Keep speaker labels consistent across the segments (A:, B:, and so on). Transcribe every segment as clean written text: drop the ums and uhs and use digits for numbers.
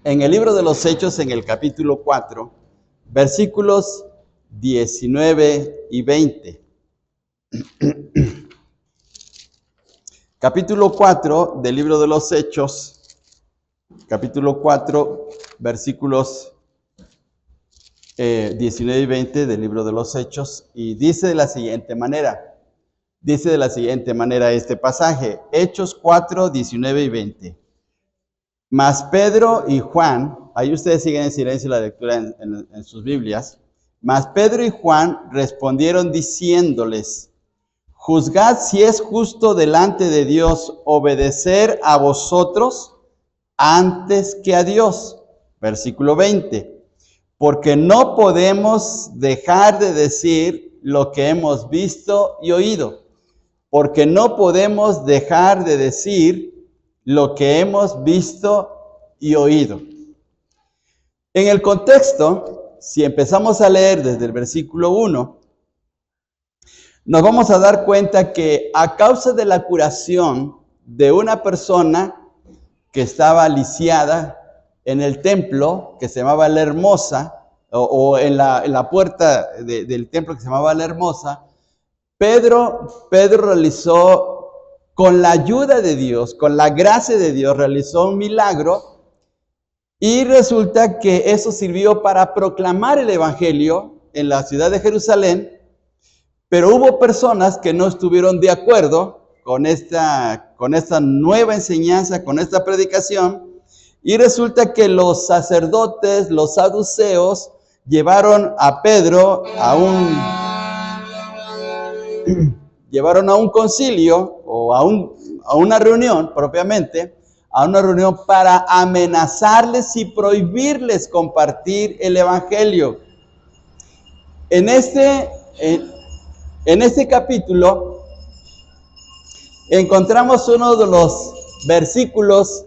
A: En el libro de los Hechos, en el capítulo 4, versículos 19 y 20. Capítulo 4 del libro de los Hechos, capítulo 4, versículos 19 y 20 del libro de los Hechos, y dice de la siguiente manera este pasaje, Hechos 4, 19 y 20. Mas Pedro y Juan, ahí ustedes siguen en silencio la lectura en sus Biblias, mas Pedro y Juan respondieron diciéndoles, juzgad si es justo delante de Dios obedecer a vosotros antes que a Dios. Versículo 20. Porque no podemos dejar de decir lo que hemos visto y oído. Porque no podemos dejar de decir lo que hemos visto y oído. En el contexto, si empezamos a leer desde el versículo 1, nos vamos a dar cuenta que a causa de la curación de una persona que estaba lisiada en el templo, que se llamaba La Hermosa, o en la puerta del templo que se llamaba La Hermosa, Pedro realizó, con la ayuda de Dios, con la gracia de Dios, realizó un milagro y resulta que eso sirvió para proclamar el evangelio en la ciudad de Jerusalén. Pero hubo personas que no estuvieron de acuerdo con esta nueva enseñanza, con esta predicación, y resulta que los sacerdotes, los saduceos, llevaron a Pedro a un concilio o a una reunión propiamente, a una reunión para amenazarles y prohibirles compartir el evangelio. En este capítulo encontramos uno de los versículos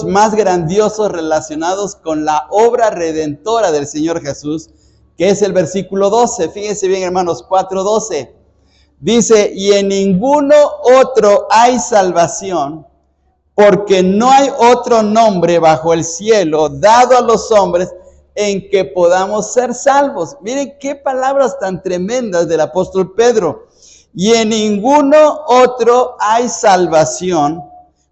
A: más grandiosos relacionados con la obra redentora del Señor Jesús, que es el versículo 12. Fíjense bien, hermanos, 4:12. Dice, y en ninguno otro hay salvación, porque no hay otro nombre bajo el cielo dado a los hombres en que podamos ser salvos. Miren qué palabras tan tremendas del apóstol Pedro. Y en ninguno otro hay salvación,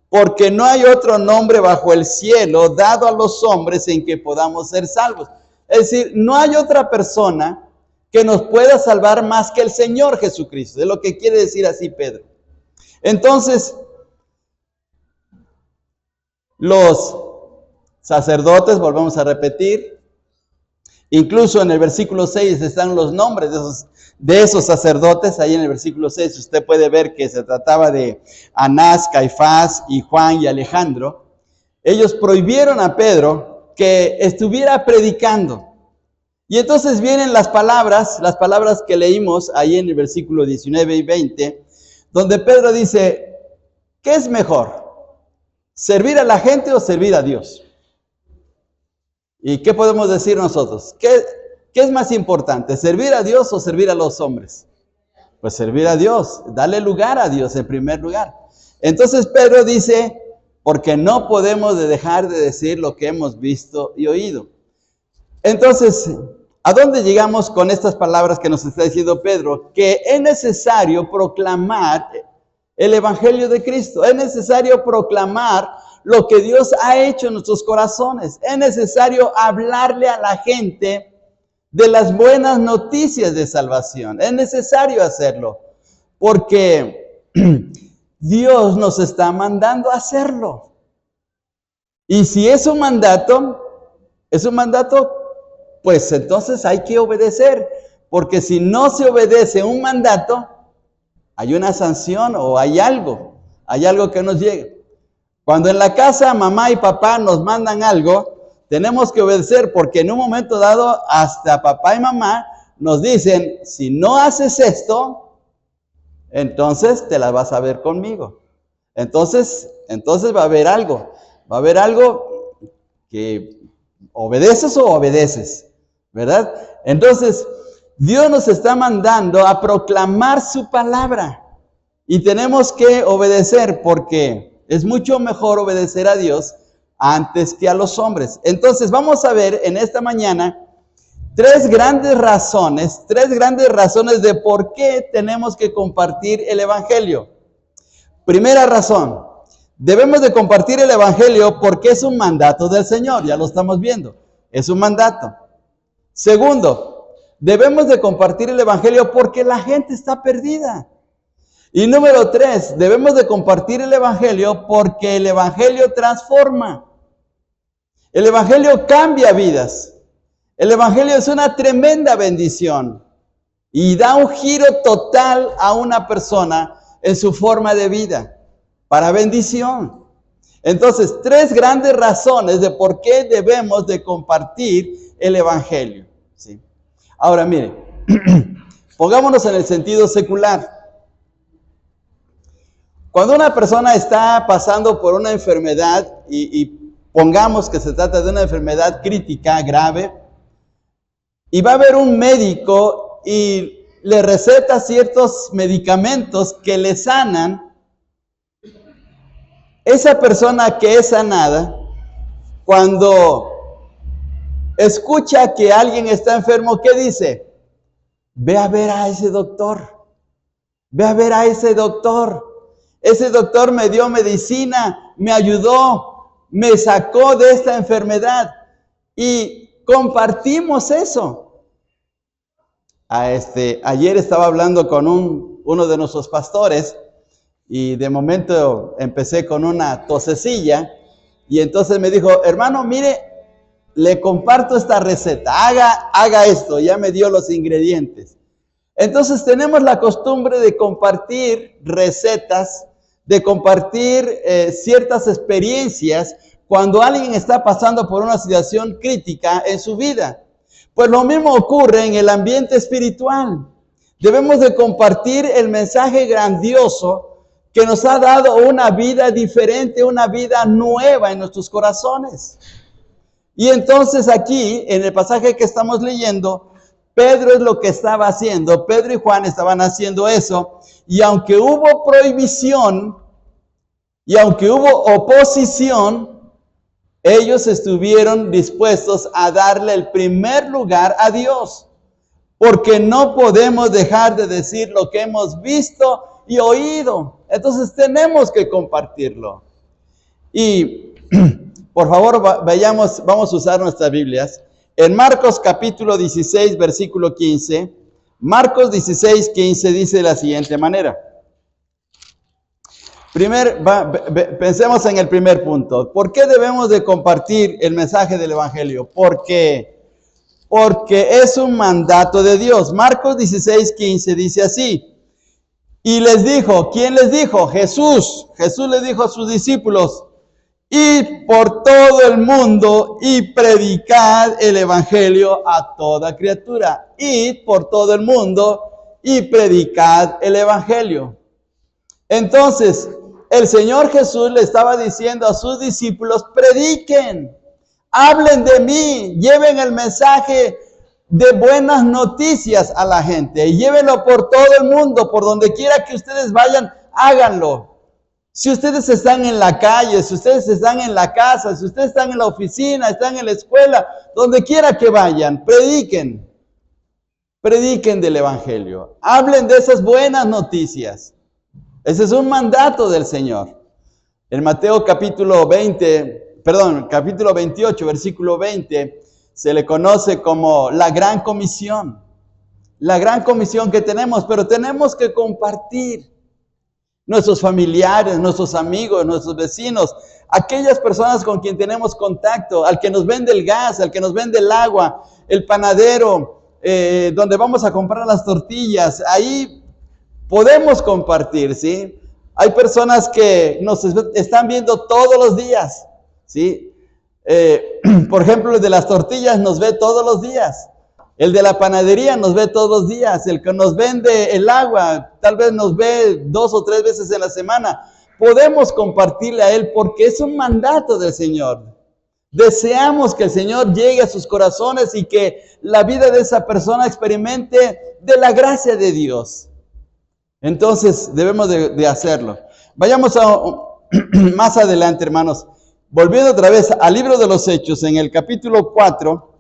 A: porque no hay otro nombre bajo el cielo dado a los hombres en que podamos ser salvos. Es decir, no hay otra persona que nos pueda salvar más que el Señor Jesucristo. Es lo que quiere decir así Pedro. Entonces, los sacerdotes, volvemos a repetir, incluso en el versículo 6 están los nombres de esos sacerdotes. Ahí en el versículo 6 usted puede ver que se trataba de Anás, Caifás y Juan y Alejandro. Ellos prohibieron a Pedro que estuviera predicando. Y entonces vienen las palabras que leímos ahí en el versículo 19 y 20, donde Pedro dice, ¿qué es mejor? ¿Servir a la gente o servir a Dios? ¿Y qué podemos decir nosotros? ¿Qué es más importante? ¿Servir a Dios o servir a los hombres? Pues servir a Dios, darle lugar a Dios en primer lugar. Entonces Pedro dice, porque no podemos dejar de decir lo que hemos visto y oído. Entonces, ¿a dónde llegamos con estas palabras que nos está diciendo Pedro? Que es necesario proclamar el evangelio de Cristo. Es necesario proclamar lo que Dios ha hecho en nuestros corazones. Es necesario hablarle a la gente de las buenas noticias de salvación. Es necesario hacerlo, porque Dios nos está mandando a hacerlo. Y si es un mandato, pues entonces hay que obedecer, porque si no se obedece un mandato, hay una sanción o hay algo que nos llega. Cuando en la casa mamá y papá nos mandan algo, tenemos que obedecer, porque en un momento dado hasta papá y mamá nos dicen, si no haces esto, entonces te la vas a ver conmigo. Entonces va a haber algo que obedeces o obedeces, ¿verdad? Entonces, Dios nos está mandando a proclamar su palabra y tenemos que obedecer, porque es mucho mejor obedecer a Dios antes que a los hombres. Entonces vamos a ver en esta mañana tres grandes razones de por qué tenemos que compartir el evangelio. Primera razón, debemos de compartir el evangelio porque es un mandato del Señor, ya lo estamos viendo, es un mandato. Segundo, debemos de compartir el evangelio porque la gente está perdida. Y número 3, debemos de compartir el evangelio porque el evangelio transforma. El evangelio cambia vidas. El evangelio es una tremenda bendición y da un giro total a una persona en su forma de vida, para bendición. Entonces, tres grandes razones de por qué debemos de compartir el evangelio, ¿sí? Ahora, mire, pongámonos en el sentido secular. Cuando una persona está pasando por una enfermedad y pongamos que se trata de una enfermedad crítica, grave, y va a haber un médico y le receta ciertos medicamentos que le sanan, esa persona que es sanada, cuando escucha que alguien está enfermo, ¿qué dice? Ve a ver a ese doctor, ve a ver a ese doctor. Ese doctor me dio medicina, me ayudó, me sacó de esta enfermedad y compartimos eso. Ayer estaba hablando con uno de nuestros pastores y de momento empecé con una tosecilla y entonces me dijo, hermano, mire, le comparto esta receta, haga esto, ya me dio los ingredientes. Entonces tenemos la costumbre de compartir recetas, de compartir ciertas experiencias cuando alguien está pasando por una situación crítica en su vida. Pues lo mismo ocurre en el ambiente espiritual. Debemos de compartir el mensaje grandioso que nos ha dado una vida diferente, una vida nueva en nuestros corazones. Y entonces aquí, en el pasaje que estamos leyendo, Pedro es lo que estaba haciendo. Pedro y Juan estaban haciendo eso. Y aunque hubo prohibición, y aunque hubo oposición, ellos estuvieron dispuestos a darle el primer lugar a Dios. Porque no podemos dejar de decir lo que hemos visto y oído. Entonces tenemos que compartirlo. Y por favor, vamos a usar nuestras Biblias. En Marcos capítulo 16, versículo 15. Marcos 16, 15 dice de la siguiente manera. Pensemos en el primer punto. ¿Por qué debemos de compartir el mensaje del evangelio? Porque es un mandato de Dios. Marcos 16, 15 dice así. Y les dijo, ¿quién les dijo? Jesús. Jesús les dijo a sus discípulos, id por todo el mundo y predicad el evangelio a toda criatura. Id por todo el mundo y predicad el evangelio. Entonces, el Señor Jesús le estaba diciendo a sus discípulos, prediquen, hablen de mí, lleven el mensaje de buenas noticias a la gente, y llévenlo por todo el mundo, por donde quiera que ustedes vayan, háganlo. Si ustedes están en la calle, si ustedes están en la casa, si ustedes están en la oficina, están en la escuela, donde quiera que vayan, prediquen del evangelio, hablen de esas buenas noticias. Ese es un mandato del Señor. En Mateo capítulo 28, versículo 20, se le conoce como la gran comisión. La gran comisión que tenemos, pero tenemos que compartir. Nuestros familiares, nuestros amigos, nuestros vecinos, aquellas personas con quien tenemos contacto, al que nos vende el gas, al que nos vende el agua, el panadero, donde vamos a comprar las tortillas, ahí podemos compartir, ¿sí? Hay personas que nos están viendo todos los días, ¿sí? Por ejemplo, el de las tortillas nos ve todos los días. El de la panadería nos ve todos los días. El que nos vende el agua, tal vez nos ve 2 o 3 veces en la semana. Podemos compartirle a él porque es un mandato del Señor. Deseamos que el Señor llegue a sus corazones y que la vida de esa persona experimente de la gracia de Dios. Entonces debemos de hacerlo. Vayamos más adelante, hermanos. volviendo otra vez al libro de los Hechos, en el capítulo 4,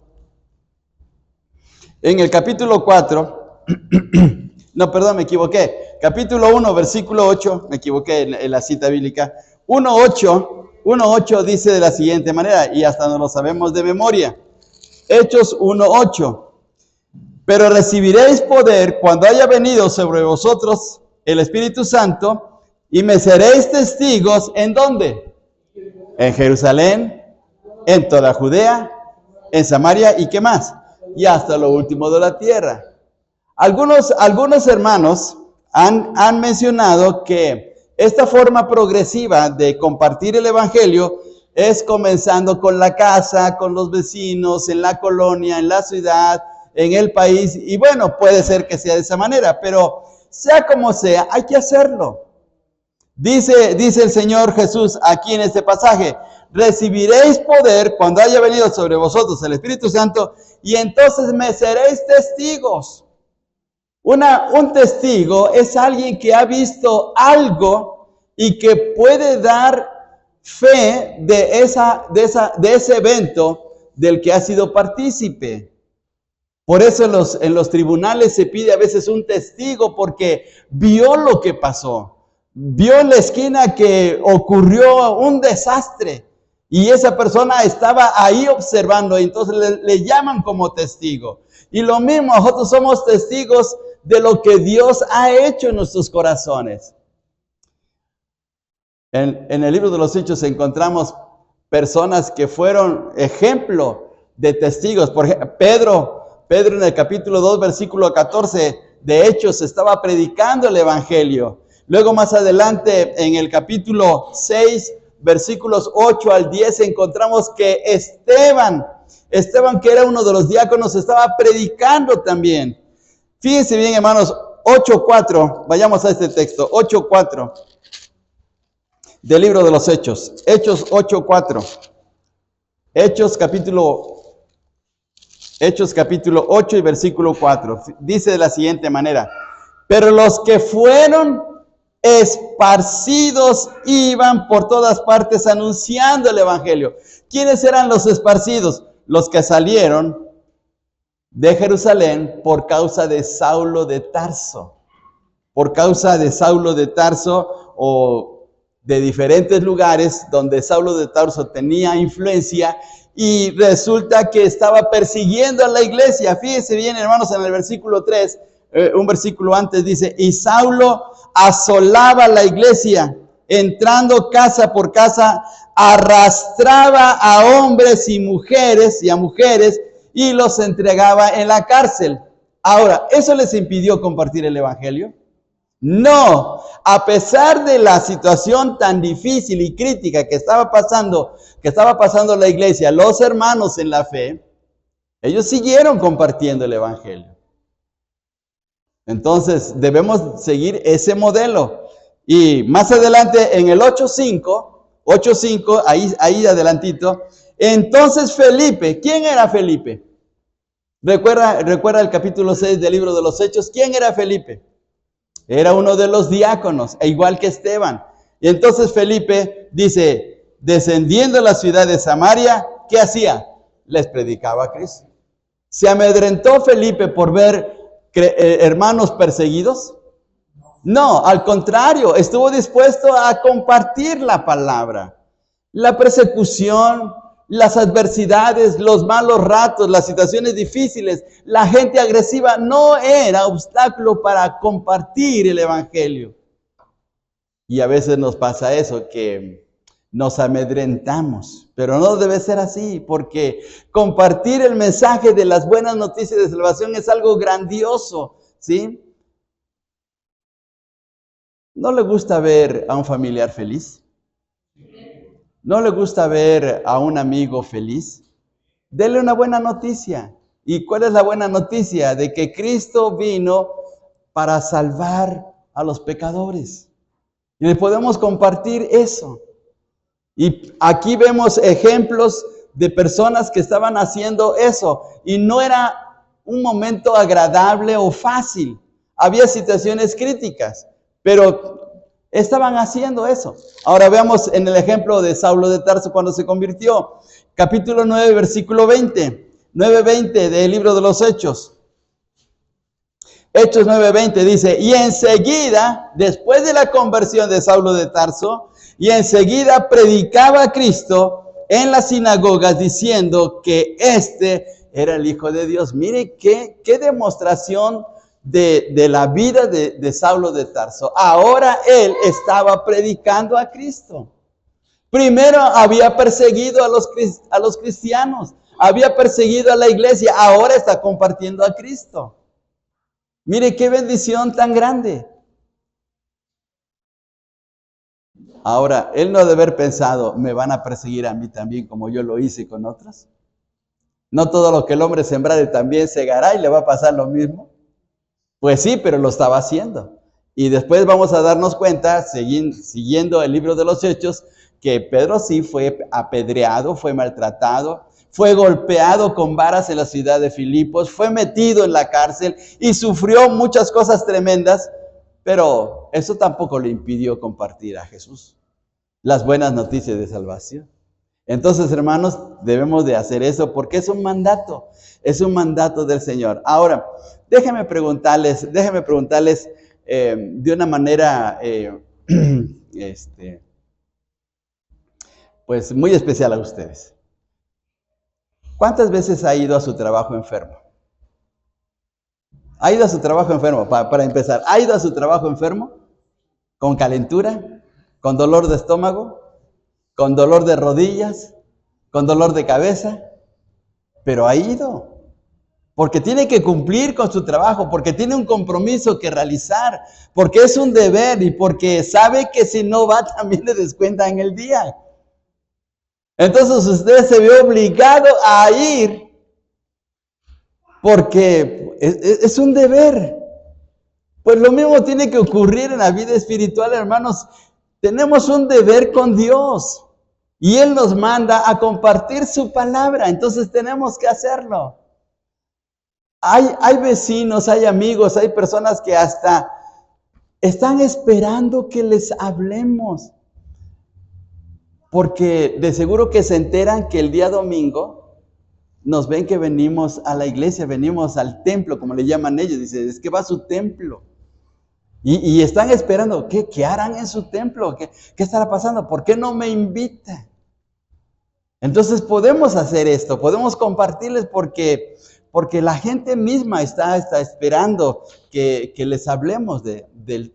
A: no, perdón, me equivoqué. Capítulo 1, versículo 8, me equivoqué en la cita bíblica. 1.8 dice de la siguiente manera, y hasta no lo sabemos de memoria. Hechos 1.8. Pero recibiréis poder cuando haya venido sobre vosotros el Espíritu Santo, y me seréis testigos, ¿en dónde? En Jerusalén, en toda Judea, en Samaria, ¿y qué más? Y hasta lo último de la tierra. Algunos hermanos han mencionado que esta forma progresiva de compartir el evangelio es comenzando con la casa, con los vecinos, en la colonia, en la ciudad, en el país. Y bueno, puede ser que sea de esa manera, pero sea como sea, hay que hacerlo. Dice el Señor Jesús aquí en este pasaje: recibiréis poder cuando haya venido sobre vosotros el Espíritu Santo, y entonces me seréis testigos. Un testigo es alguien que ha visto algo y que puede dar fe de ese evento del que ha sido partícipe. Por eso en los tribunales se pide a veces un testigo, porque vio lo que pasó, vio en la esquina que ocurrió un desastre y esa persona estaba ahí observando, y entonces le llaman como testigo. Y lo mismo, nosotros somos testigos de lo que Dios ha hecho en nuestros corazones. En el libro de los Hechos encontramos personas que fueron ejemplo de testigos. Por ejemplo, Pedro en el capítulo 2, versículo 14 de Hechos, estaba predicando el evangelio. Luego más adelante en el capítulo 6, versículos 8 al 10, encontramos que Esteban, que era uno de los diáconos, estaba predicando también. Fíjense bien, hermanos, 8.4, vayamos a este texto, 8.4 del libro de los Hechos. Hechos 8.4. Hechos capítulo 8 y versículo 4. Dice de la siguiente manera: pero los que fueron esparcidos iban por todas partes anunciando el evangelio. ¿Quiénes eran los esparcidos? Los que salieron de Jerusalén por causa de Saulo de Tarso. Por causa de Saulo de Tarso, o de diferentes lugares donde Saulo de Tarso tenía influencia, y resulta que estaba persiguiendo a la iglesia. Fíjense bien, hermanos, en el versículo 3, un versículo antes dice: y Saulo asolaba la iglesia, entrando casa por casa, arrastraba a hombres y a mujeres, y los entregaba en la cárcel. Ahora, ¿eso les impidió compartir el evangelio? No, a pesar de la situación tan difícil y crítica que estaba pasando la iglesia, los hermanos en la fe, ellos siguieron compartiendo el evangelio. Entonces, debemos seguir ese modelo. Y más adelante, en el 8.5, ahí adelantito, entonces Felipe, ¿quién era Felipe? Recuerda el capítulo 6 del libro de los Hechos. ¿Quién era Felipe? Era uno de los diáconos, igual que Esteban. Y entonces Felipe dice, descendiendo a la ciudad de Samaria, ¿qué hacía? Les predicaba a Cristo. ¿Se amedrentó Felipe por ver hermanos perseguidos? No, al contrario, estuvo dispuesto a compartir la palabra. La persecución, las adversidades, los malos ratos, las situaciones difíciles, la gente agresiva no era obstáculo para compartir el evangelio. Y a veces nos pasa eso, que nos amedrentamos, pero no debe ser así, porque compartir el mensaje de las buenas noticias de salvación es algo grandioso, ¿sí? ¿No le gusta ver a un familiar feliz? ¿No le gusta ver a un amigo feliz? Dele una buena noticia. ¿Y cuál es la buena noticia? De que Cristo vino para salvar a los pecadores. Y le podemos compartir eso. Y aquí vemos ejemplos de personas que estaban haciendo eso. Y no era un momento agradable o fácil. Había situaciones críticas. Pero estaban haciendo eso. Ahora veamos en el ejemplo de Saulo de Tarso cuando se convirtió. Capítulo 9, versículo 20. 9:20 del libro de los Hechos. Hechos 9:20 dice, y enseguida, después de la conversión de Saulo de Tarso, y enseguida predicaba a Cristo en las sinagogas diciendo que este era el Hijo de Dios. Mire qué demostración de la vida de Saulo de Tarso. Ahora él estaba predicando a Cristo. Primero había perseguido a los cristianos, había perseguido a la iglesia, ahora está compartiendo a Cristo. Mire qué bendición tan grande. Ahora, él no debe haber pensado, me van a perseguir a mí también como yo lo hice con otros. No todo lo que el hombre sembrare también segará y le va a pasar lo mismo. Pues sí, pero lo estaba haciendo. Y después vamos a darnos cuenta, siguiendo el libro de los Hechos, que Pedro sí fue apedreado, fue maltratado, fue golpeado con varas en la ciudad de Filipos, fue metido en la cárcel y sufrió muchas cosas tremendas, pero eso tampoco le impidió compartir a Jesús, las buenas noticias de salvación. Entonces, hermanos, debemos de hacer eso porque es un mandato del Señor. Ahora, déjenme preguntarles de una manera pues muy especial a ustedes. ¿Cuántas veces ha ido a su trabajo enfermo? ¿Ha ido a su trabajo enfermo? Para empezar, ¿ha ido a su trabajo enfermo? ¿Con calentura? ¿Con dolor de estómago? ¿Con dolor de rodillas? ¿Con dolor de cabeza? Pero ha ido. Porque tiene que cumplir con su trabajo, porque tiene un compromiso que realizar, porque es un deber y porque sabe que si no va también le descuentan el día. Entonces usted se ve obligado a ir porque es un deber. Pues lo mismo tiene que ocurrir en la vida espiritual, hermanos. Tenemos un deber con Dios y Él nos manda a compartir su palabra, entonces tenemos que hacerlo. Hay vecinos, hay amigos, hay personas que hasta están esperando que les hablemos. Porque de seguro que se enteran que el día domingo nos ven que venimos a la iglesia, venimos al templo, como le llaman ellos. Dicen, es que va a su templo. Y están esperando, ¿qué harán en su templo? ¿Qué estará pasando? ¿Por qué no me invita? Entonces podemos hacer esto, podemos compartirles porque la gente misma está esperando que les hablemos de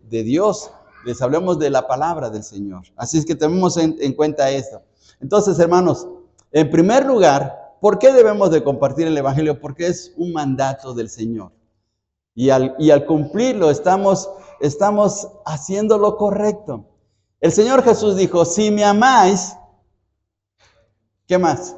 A: Dios, les hablemos de la palabra del Señor. Así es que tenemos en cuenta esto. Entonces, hermanos, en primer lugar, ¿por qué debemos de compartir el Evangelio? Porque es un mandato del Señor. Y al cumplirlo estamos haciendo lo correcto. El Señor Jesús dijo, si me amáis, ¿qué más?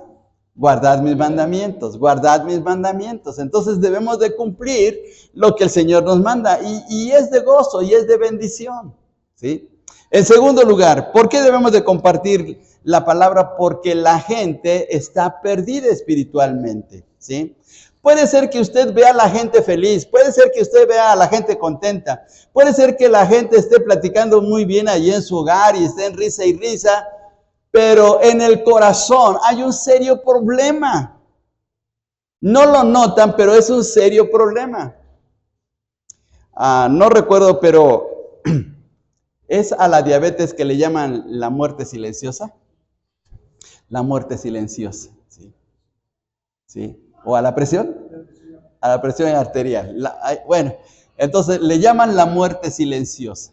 A: Guardad mis mandamientos, guardad mis mandamientos. Entonces debemos de cumplir lo que el Señor nos manda y es de gozo y es de bendición, ¿sí? En segundo lugar, ¿por qué debemos de compartir la palabra? Porque la gente está perdida espiritualmente, ¿sí? Puede ser que usted vea a la gente feliz, puede ser que usted vea a la gente contenta, puede ser que la gente esté platicando muy bien allí en su hogar y esté en risa y risa, pero en el corazón hay un serio problema. No lo notan, pero es un serio problema. No recuerdo, pero ¿es a la diabetes que le llaman la muerte silenciosa? La muerte silenciosa, ¿sí? ¿Sí? ¿O a la presión? A la presión arterial. Bueno, entonces le llaman la muerte silenciosa.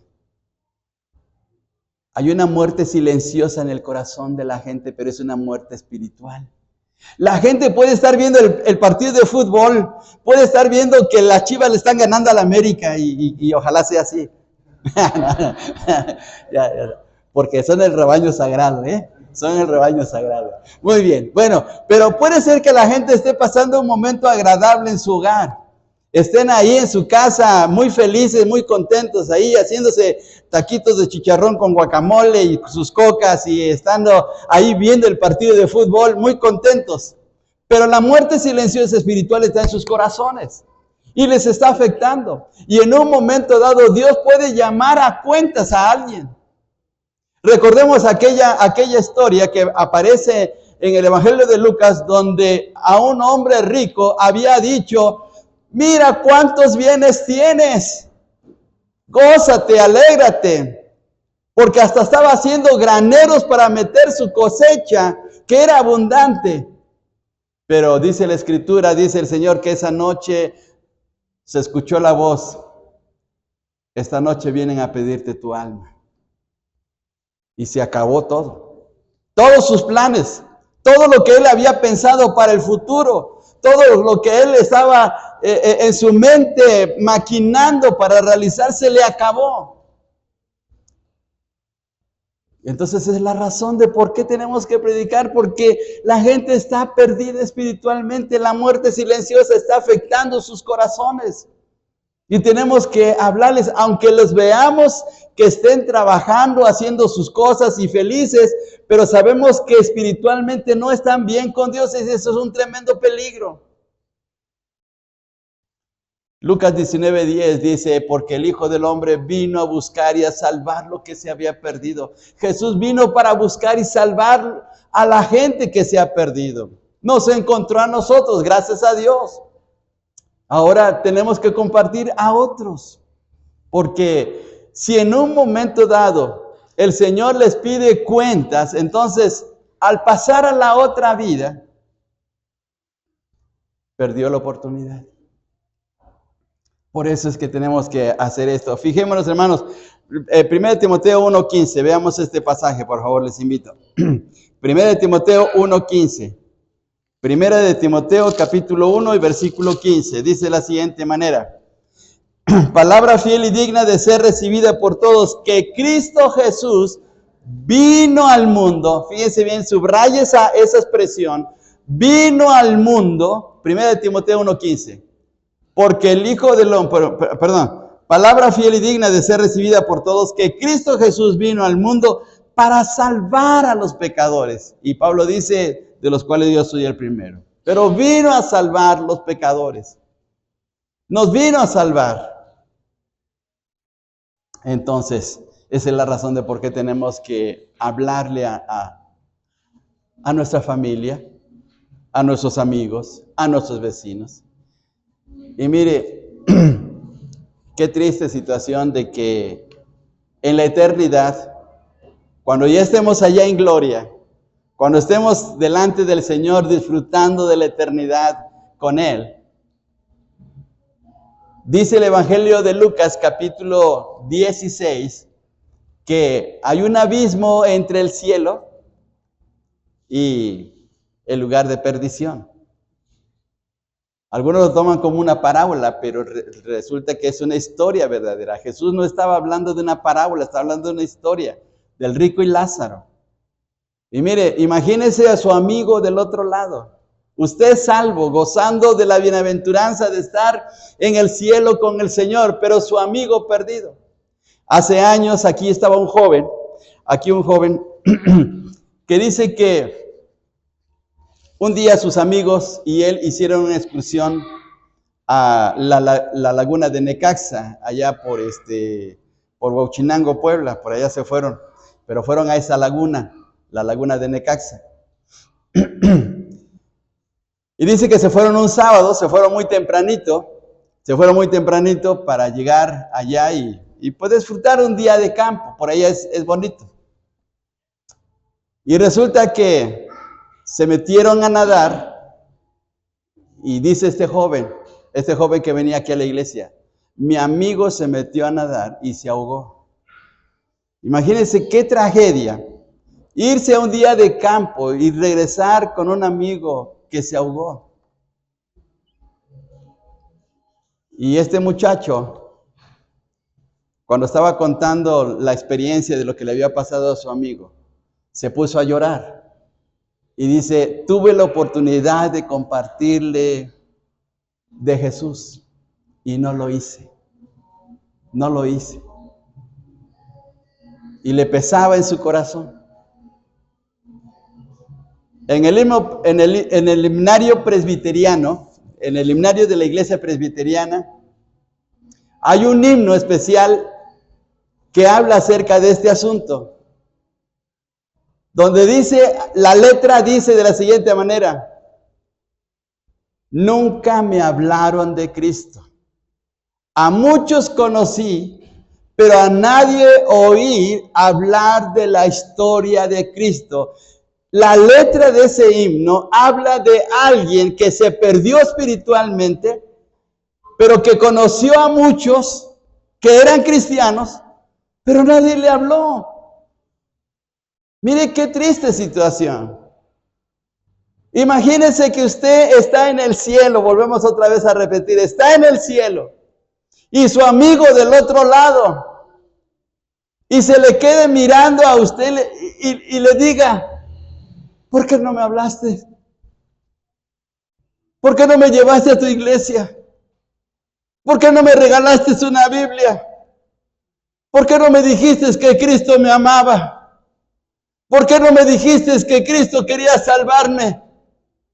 A: Hay una muerte silenciosa en el corazón de la gente, pero es una muerte espiritual. La gente puede estar viendo el partido de fútbol, puede estar viendo que las Chivas le están ganando a la América y ojalá sea así. Porque son el rebaño sagrado, son el rebaño sagrado. Muy bien, bueno, pero puede ser que la gente esté pasando un momento agradable en su hogar. Estén ahí en su casa muy felices, muy contentos, ahí haciéndose taquitos de chicharrón con guacamole y sus cocas y estando ahí viendo el partido de fútbol muy contentos. Pero la muerte silenciosa espiritual está en sus corazones y les está afectando. Y en un momento dado Dios puede llamar a cuentas a alguien. Recordemos aquella historia que aparece en el Evangelio de Lucas, donde a un hombre rico había dicho, mira cuántos bienes tienes, gózate, alégrate, porque hasta estaba haciendo graneros para meter su cosecha, que era abundante. Pero dice la Escritura, dice el Señor, que esa noche se escuchó la voz, esta noche vienen a pedirte tu alma. Y se acabó todo. Todos sus planes, todo lo que él había pensado para el futuro, todo lo que él estaba en su mente maquinando para realizar, se le acabó. Entonces es la razón de por qué tenemos que predicar, porque la gente está perdida espiritualmente, la muerte silenciosa está afectando sus corazones. Y tenemos que hablarles, aunque los veamos que estén trabajando, haciendo sus cosas y felices, pero sabemos que espiritualmente no están bien con Dios, y eso es un tremendo peligro. Lucas 19:10 dice, porque el Hijo del Hombre vino a buscar y a salvar lo que se había perdido. Jesús vino para buscar y salvar a la gente que se ha perdido. Nos encontró a nosotros, gracias a Dios. Ahora tenemos que compartir a otros, porque si en un momento dado el Señor les pide cuentas, entonces al pasar a la otra vida, perdió la oportunidad. Por eso es que tenemos que hacer esto. Fijémonos, hermanos, 1 Timoteo 1:15, veamos este pasaje, por favor, les invito. 1 Timoteo 1:15. Primera de Timoteo capítulo 1 y versículo 15, dice de la siguiente manera, palabra fiel y digna de ser recibida por todos, que Cristo Jesús vino al mundo, fíjense bien, subraya esa expresión, vino al mundo, Primera de Timoteo 1:15, porque el Hijo del Hombre, palabra fiel y digna de ser recibida por todos, que Cristo Jesús vino al mundo para salvar a los pecadores. Y Pablo dice, de los cuales yo soy el primero. Pero vino a salvar los pecadores. Nos vino a salvar. Entonces, esa es la razón de por qué tenemos que hablarle a nuestra familia, a nuestros amigos, a nuestros vecinos. Y mire, qué triste situación de que en la eternidad, cuando ya estemos allá en gloria, cuando estemos delante del Señor disfrutando de la eternidad con Él, dice el Evangelio de Lucas capítulo 16 que hay un abismo entre el cielo y el lugar de perdición. Algunos lo toman como una parábola, pero resulta que es una historia verdadera. Jesús no estaba hablando de una parábola, estaba hablando de una historia del rico y Lázaro. Y mire, imagínese a su amigo del otro lado. Usted salvo, gozando de la bienaventuranza de estar en el cielo con el Señor, pero su amigo perdido. Hace años aquí estaba un joven que dice que un día sus amigos y él hicieron una excursión a la laguna de Necaxa, allá por Huauchinango, Puebla, por allá se fueron, pero fueron a esa laguna, la laguna de Necaxa. Y dice que se fueron un sábado, se fueron muy tempranito para llegar allá y pues disfrutar un día de campo, por allá es bonito. Y resulta que se metieron a nadar y dice este joven que venía aquí a la iglesia, mi amigo se metió a nadar y se ahogó. Imagínense qué tragedia. Irse a un día de campo y regresar con un amigo que se ahogó. Y este muchacho, cuando estaba contando la experiencia de lo que le había pasado a su amigo, se puso a llorar. Y dice, tuve la oportunidad de compartirle de Jesús y no lo hice. No lo hice. Y le pesaba en su corazón. En el himnario presbiteriano, en el himnario de la iglesia presbiteriana, hay un himno especial que habla acerca de este asunto. donde dice, la letra dice de la siguiente manera: nunca me hablaron de Cristo. A muchos conocí, pero a nadie oí hablar de la historia de Cristo. La letra de ese himno habla de alguien que se perdió espiritualmente, pero que conoció a muchos que eran cristianos, pero nadie le habló. Mire qué triste situación. Imagínese que usted está en el cielo, volvemos otra vez a repetir, está en el cielo, y su amigo del otro lado, y se le quede mirando a usted y le diga: ¿por qué no me hablaste? ¿Por qué no me llevaste a tu iglesia? ¿Por qué no me regalaste una Biblia? ¿Por qué no me dijiste que Cristo me amaba? ¿Por qué no me dijiste que Cristo quería salvarme?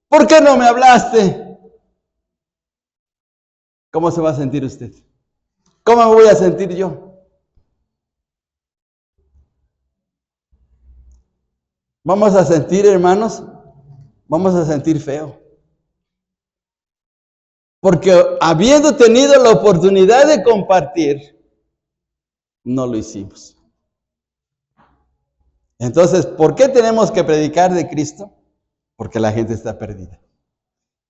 A: ¿Por qué no me hablaste? ¿Cómo se va a sentir usted? ¿Cómo me voy a sentir yo? Vamos a sentir, hermanos, vamos a sentir feo. Porque habiendo tenido la oportunidad de compartir, no lo hicimos. Entonces, ¿por qué tenemos que predicar de Cristo? Porque la gente está perdida.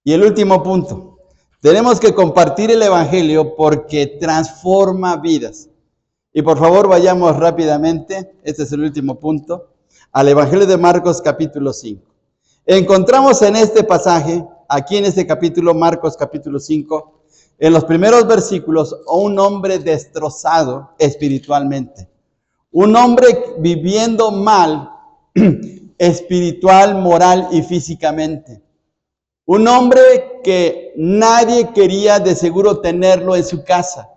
A: Y el último punto, tenemos que compartir el Evangelio porque transforma vidas. Y por favor, vayamos rápidamente, este es el último punto, al Evangelio de Marcos capítulo 5. Encontramos en este pasaje, aquí en este capítulo, Marcos capítulo 5, en los primeros versículos, a un hombre destrozado espiritualmente. Un hombre viviendo mal, espiritual, moral y físicamente. Un hombre que nadie quería de seguro tenerlo en su casa.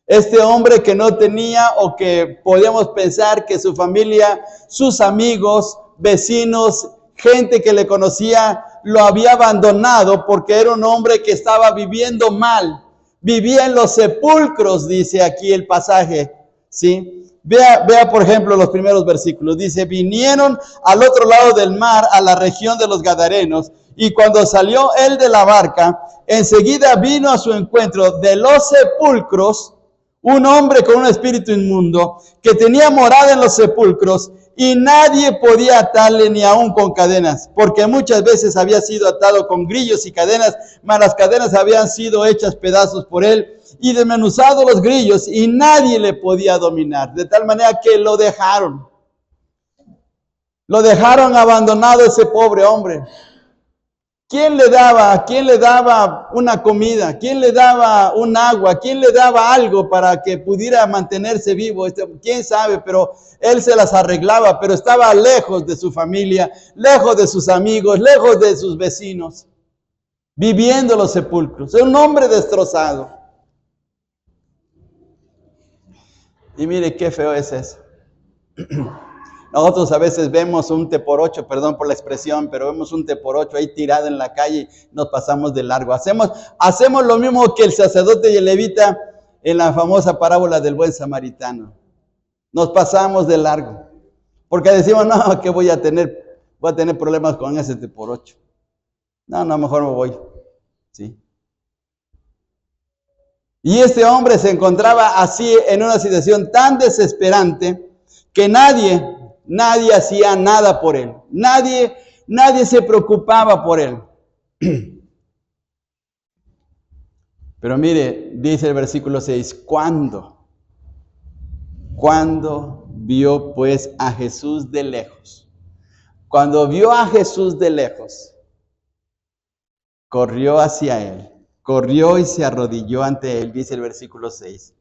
A: Este hombre que no tenía, o que podíamos pensar que su familia, sus amigos, vecinos, gente que le conocía, lo había abandonado porque era un hombre que estaba viviendo mal. Vivía en los sepulcros, dice aquí el pasaje, ¿sí? Vea por ejemplo los primeros versículos. Dice: vinieron al otro lado del mar, a la región de los Gadarenos, y cuando salió él de la barca, enseguida vino a su encuentro de los sepulcros un hombre con un espíritu inmundo, que tenía morada en los sepulcros, y nadie podía atarle ni aún con cadenas, porque muchas veces había sido atado con grillos y cadenas, mas las cadenas habían sido hechas pedazos por él, y desmenuzados los grillos, y nadie le podía dominar, de tal manera que lo dejaron abandonado ese pobre hombre. ¿Quién le daba una comida? ¿Quién le daba un agua? ¿Quién le daba algo para que pudiera mantenerse vivo? ¿Quién sabe? Pero él se las arreglaba, pero estaba lejos de su familia, lejos de sus amigos, lejos de sus vecinos, viviendo en los sepulcros. Es un hombre destrozado. Y mire qué feo es eso. Nosotros a veces vemos un teporocho, perdón por la expresión, pero vemos un teporocho ahí tirado en la calle y nos pasamos de largo. Hacemos lo mismo que el sacerdote y el levita en la famosa parábola del buen samaritano. Nos pasamos de largo. Porque decimos: no, que voy a tener problemas con ese teporocho. No, mejor me voy. ¿Sí? Y este hombre se encontraba así en una situación tan desesperante que nadie hacía nada por él. Nadie se preocupaba por él. Pero mire, dice el versículo 6, ¿cuándo vio pues a Jesús de lejos? Cuando vio a Jesús de lejos, corrió hacia él, corrió y se arrodilló ante él, dice el versículo 6.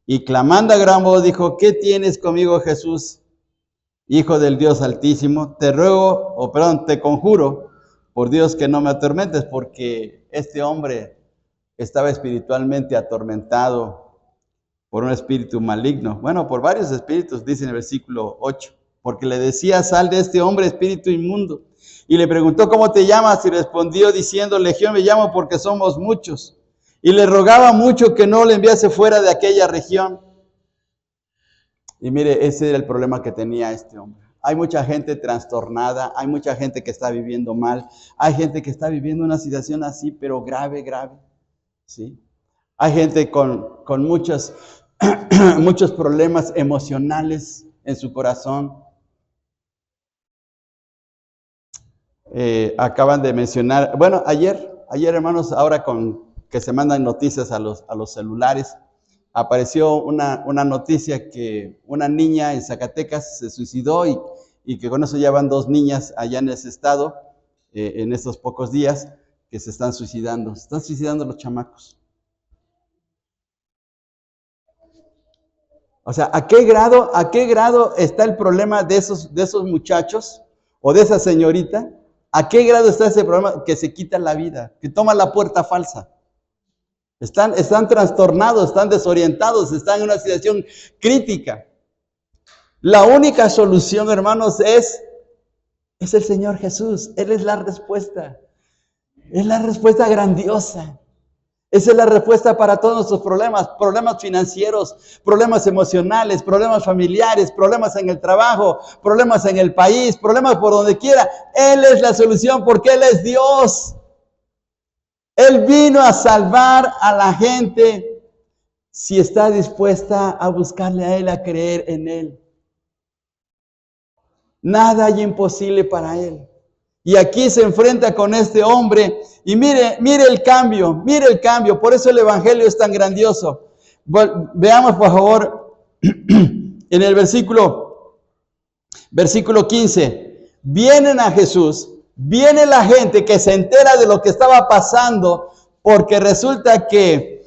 A: Y clamando a gran voz dijo: ¿qué tienes conmigo, Jesús, Hijo del Dios Altísimo? Te conjuro por Dios que no me atormentes, porque este hombre estaba espiritualmente atormentado por un espíritu maligno. Bueno, por varios espíritus, dice en el versículo 8, porque le decía: sal de este hombre, espíritu inmundo. Y le preguntó: ¿cómo te llamas? Y respondió diciendo: Legión me llamo, porque somos muchos. Y le rogaba mucho que no le enviase fuera de aquella región. Y mire, ese era el problema que tenía este hombre. hay mucha gente trastornada, hay mucha gente que está viviendo mal, hay gente que está viviendo una situación así, pero grave, grave, ¿sí? Hay gente con muchos, muchos problemas emocionales en su corazón. Acaban de mencionar, bueno, ayer hermanos, ahora con que se mandan noticias a los celulares, apareció una noticia que una niña en Zacatecas se suicidó y que con eso ya van 2 niñas allá en ese estado, en estos pocos días, que se están suicidando los chamacos. O sea, ¿a qué grado está el problema de esos muchachos o de esa señorita? ¿A qué grado está ese problema que se quita la vida, que toma la puerta falsa? Están trastornados, están desorientados, están en una situación crítica. La única solución, hermanos, es el Señor Jesús. Él es la respuesta. Es la respuesta grandiosa. Esa es la respuesta para todos nuestros problemas financieros, problemas emocionales, problemas familiares, problemas en el trabajo, problemas en el país, problemas por donde quiera. Él es la solución porque Él es Dios. Él vino a salvar a la gente si está dispuesta a buscarle a Él, a creer en Él. Nada hay imposible para Él. Y aquí se enfrenta con este hombre y mire el cambio, por eso el evangelio es tan grandioso. Veamos por favor en el versículo 15, vienen a Jesús, viene la gente que se entera de lo que estaba pasando, porque resulta que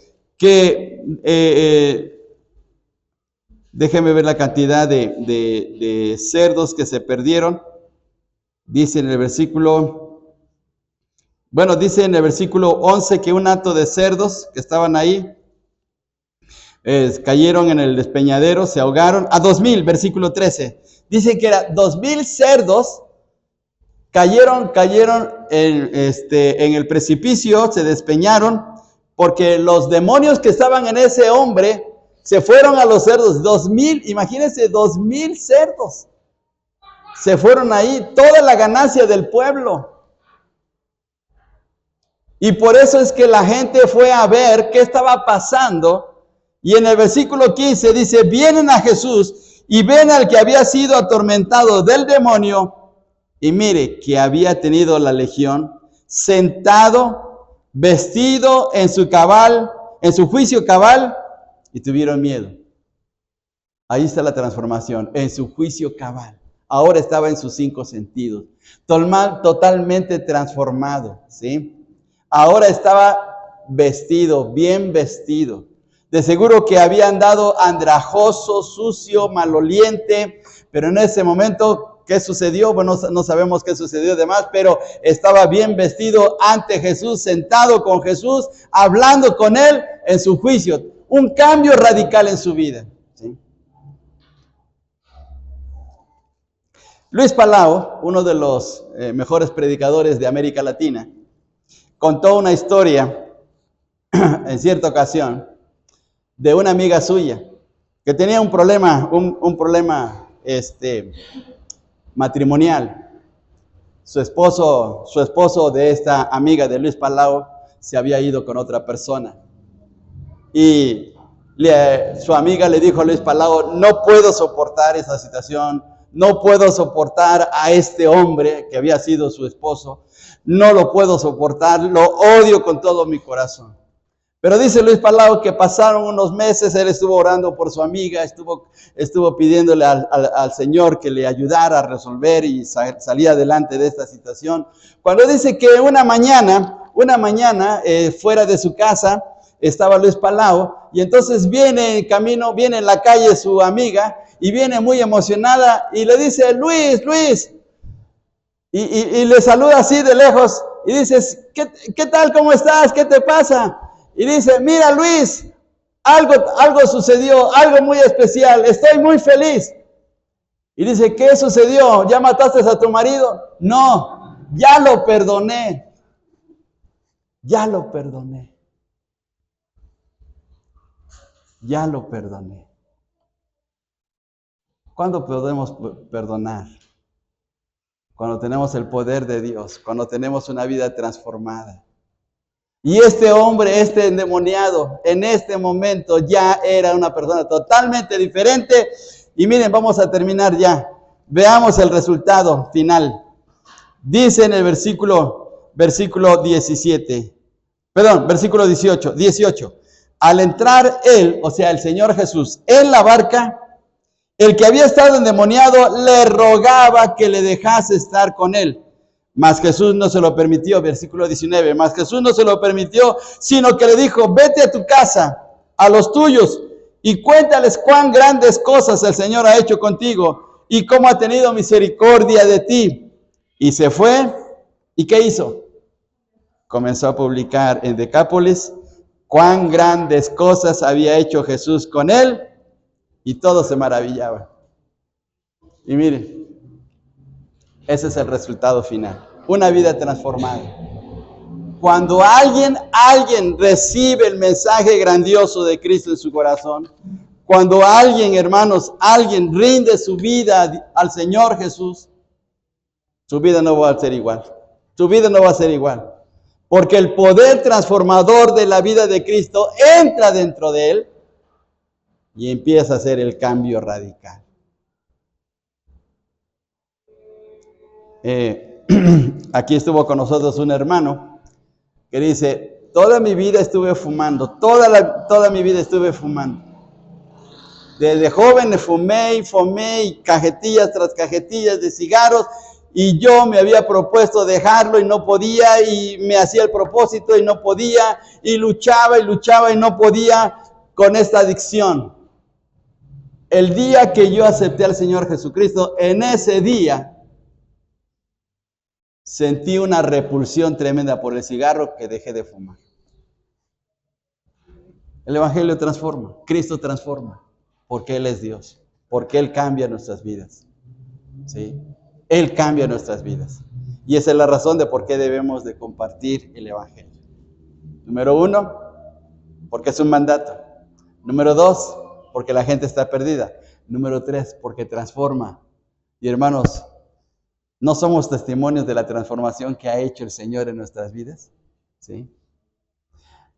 A: déjenme ver la cantidad de cerdos que se perdieron. Dice en el versículo 11 que un hato de cerdos que estaban ahí cayeron en el despeñadero, se ahogaron. A 2,000, versículo 13. Dice que era 2,000 cerdos cayeron en el precipicio, se despeñaron, porque los demonios que estaban en ese hombre se fueron a los cerdos. 2,000, imagínense, 2,000 cerdos. Se fueron ahí, toda la ganancia del pueblo. Y por eso es que la gente fue a ver qué estaba pasando. Y en el versículo 15 dice, vienen a Jesús y ven al que había sido atormentado del demonio. Y mire, que había tenido la legión, sentado, vestido en su juicio cabal, y tuvieron miedo. Ahí está la transformación, en su juicio cabal. Ahora estaba en sus 5 sentidos, totalmente transformado, ¿sí? Ahora estaba vestido, bien vestido. De seguro que había andado andrajoso, sucio, maloliente, pero en ese momento, ¿qué sucedió? Bueno, no sabemos qué sucedió además, pero estaba bien vestido ante Jesús, sentado con Jesús, hablando con Él en su juicio. Un cambio radical en su vida, ¿sí? Luis Palau, uno de los mejores predicadores de América Latina, contó una historia en cierta ocasión de una amiga suya que tenía un problema matrimonial. Su esposo de esta amiga de Luis Palau se había ido con otra persona. Y su amiga le dijo a Luis Palau, no puedo soportar esa situación, no puedo soportar a este hombre que había sido su esposo, no lo puedo soportar, lo odio con todo mi corazón. Pero dice Luis Palau que pasaron unos meses, él estuvo orando por su amiga, estuvo pidiéndole al Señor que le ayudara a resolver y salir adelante de esta situación. Cuando dice que una mañana fuera de su casa, estaba Luis Palau, y entonces viene en la calle su amiga, y viene muy emocionada, y le dice, Luis, y le saluda así de lejos, y dices, ¿qué tal, cómo estás, qué te pasa? Y dice, mira Luis, algo sucedió, algo muy especial, estoy muy feliz. Y dice, ¿qué sucedió? ¿Ya mataste a tu marido? No, ya lo perdoné. Ya lo perdoné. ¿Cuándo podemos perdonar? Cuando tenemos el poder de Dios, cuando tenemos una vida transformada. Y este hombre, este endemoniado, en este momento ya era una persona totalmente diferente. Y miren, vamos a terminar ya. Veamos el resultado final. Dice en el versículo 17, perdón, versículo 18. Al entrar él, o sea, el Señor Jesús, en la barca, el que había estado endemoniado le rogaba que le dejase estar con él. Mas Jesús no se lo permitió, versículo 19, mas Jesús no se lo permitió, sino que le dijo, vete a tu casa, a los tuyos, y cuéntales cuán grandes cosas el Señor ha hecho contigo, y cómo ha tenido misericordia de ti. Y se fue, ¿y qué hizo? Comenzó a publicar en Decápolis cuán grandes cosas había hecho Jesús con él, y todos se maravillaban. Y miren, ese es el resultado final. Una vida transformada. Cuando alguien recibe el mensaje grandioso de Cristo en su corazón, cuando alguien, hermanos, alguien rinde su vida al Señor Jesús, su vida no va a ser igual. Su vida no va a ser igual. Porque el poder transformador de la vida de Cristo entra dentro de él y empieza a hacer el cambio radical. Aquí estuvo con nosotros un hermano que dice, toda mi vida estuve fumando, toda mi vida estuve fumando. Desde joven fumé y cajetillas tras cajetillas de cigarros, y yo me había propuesto dejarlo y no podía, y me hacía el propósito y no podía, y luchaba y no podía con esta adicción. El día que yo acepté al Señor Jesucristo, en ese día sentí una repulsión tremenda por el cigarro que dejé de fumar. El Evangelio transforma, Cristo transforma, porque Él es Dios, porque Él cambia nuestras vidas. ¿Sí? Él cambia nuestras vidas. Y esa es la razón de por qué debemos de compartir el Evangelio. Número 1, porque es un mandato. Número 2, porque la gente está perdida. Número 3, porque transforma. Y hermanos, ¿no somos testimonios de la transformación que ha hecho el Señor en nuestras vidas? ¿Sí?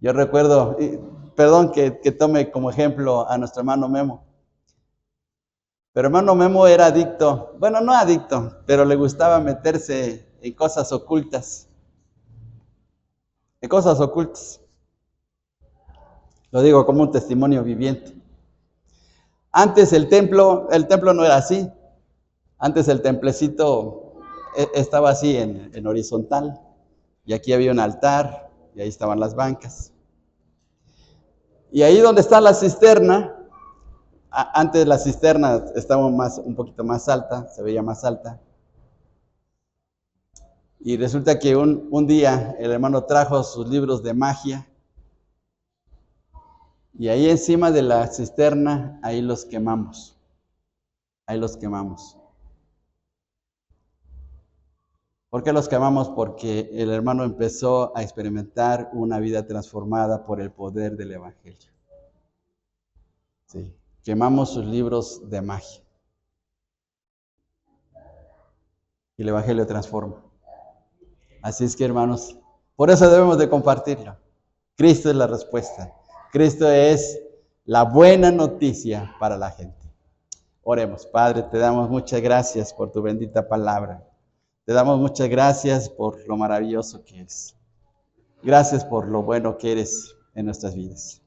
A: Yo recuerdo, perdón que tome como ejemplo a nuestro hermano Memo. Pero hermano Memo era adicto, bueno, no adicto, pero le gustaba meterse en cosas ocultas. En cosas ocultas. Lo digo como un testimonio viviente. Antes el templo no era así. Antes el templecito estaba así en horizontal. Y aquí había un altar, y ahí estaban las bancas. Y ahí donde está la cisterna, antes la cisterna estaba un poquito más alta, se veía más alta. Y resulta que un día el hermano trajo sus libros de magia. Y ahí encima de la cisterna, ahí los quemamos. Ahí los quemamos. ¿Por qué los quemamos? Porque el hermano empezó a experimentar una vida transformada por el poder del Evangelio. Sí. Quemamos sus libros de magia. Y el Evangelio transforma. Así es que, hermanos, por eso debemos de compartirlo. Cristo es la respuesta. Cristo es la buena noticia para la gente. Oremos. Padre, te damos muchas gracias por tu bendita palabra. Te damos muchas gracias por lo maravilloso que eres. Gracias por lo bueno que eres en nuestras vidas.